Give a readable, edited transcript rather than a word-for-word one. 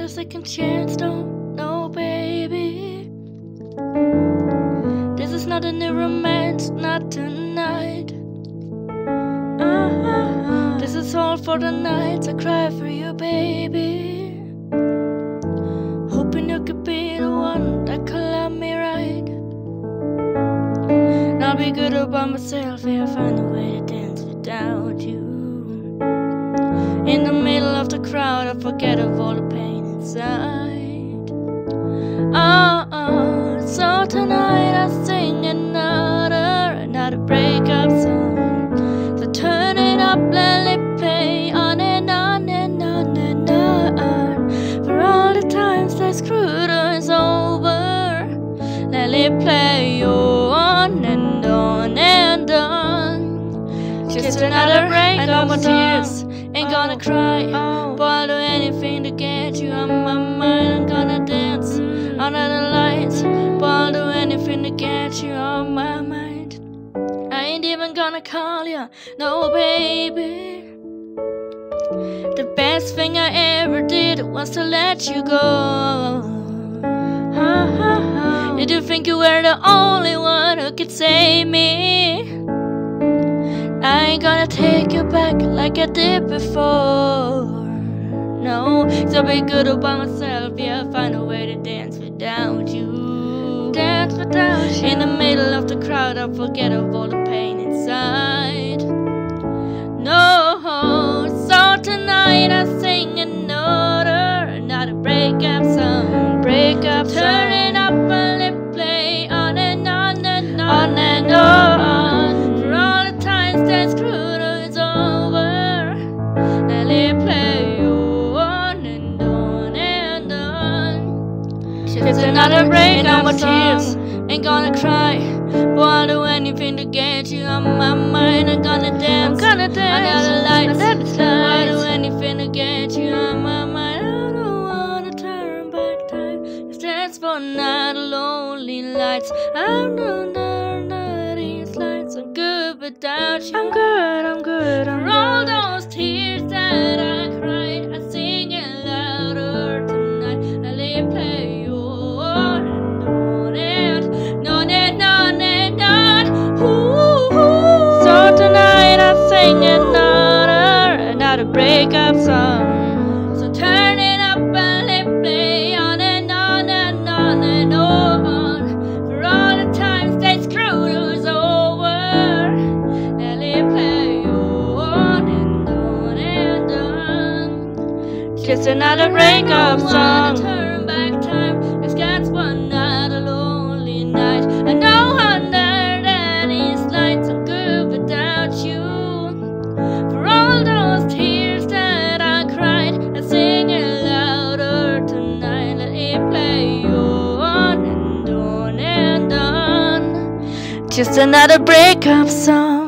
a second chance, don't know, baby. This is not a new romance, not tonight. This is all for the nights I cry for you, baby. Hoping you could be the one that could love me right. And I'll be good about myself if I find a way to dance without you. In the middle of the crowd, I forget of all the pain inside. So tonight I sing another breakup song. So turn it up, let it play on and on and on and on. For all the times that screwed us over, let it play on and on and on. Just another breakup song. I know my tears ain't gonna cry, but I'll do anything to get you on my mind. I'm gonna dance under the lights, but I'll do anything to get you on my mind. I ain't even gonna call you, no baby. The best thing I ever did was to let you go. Did you think you were the only one who could save me? I ain't gonna take you back like I did before. No, so be good about myself, yeah, find a way to dance without you. Dance without you. In the middle of the crowd, I forget of all the pain inside. No, so tonight I sing another breakup song. Breakup song. Turn it up and let it play on and on and on and on. For all the times that screwed us over, let it play on and on and on. Just another breakup song. Ain't gonna cry, but I'll do anything to get you on my mind. I'm gonna dance under the lights. I'll do anything to get you on my mind. I don't wanna turn back time, just dance for another lonely nights. I don't know these lights. I'm good without you. I'm good. For all those tears that I cried, I sing it louder tonight. Let it play on and on and on and on and on. So tonight I sing another breakup song. So turn it up and let it play on and on and on and on. For all the times they screwed us over, let it play on and on and on. Just another breakup song. Turn back time, it's got one other lonely night. I know under these lights I'm good without you. For all those tears that I cried, I sing it louder tonight. Let it play on and on and on. Just another breakup song.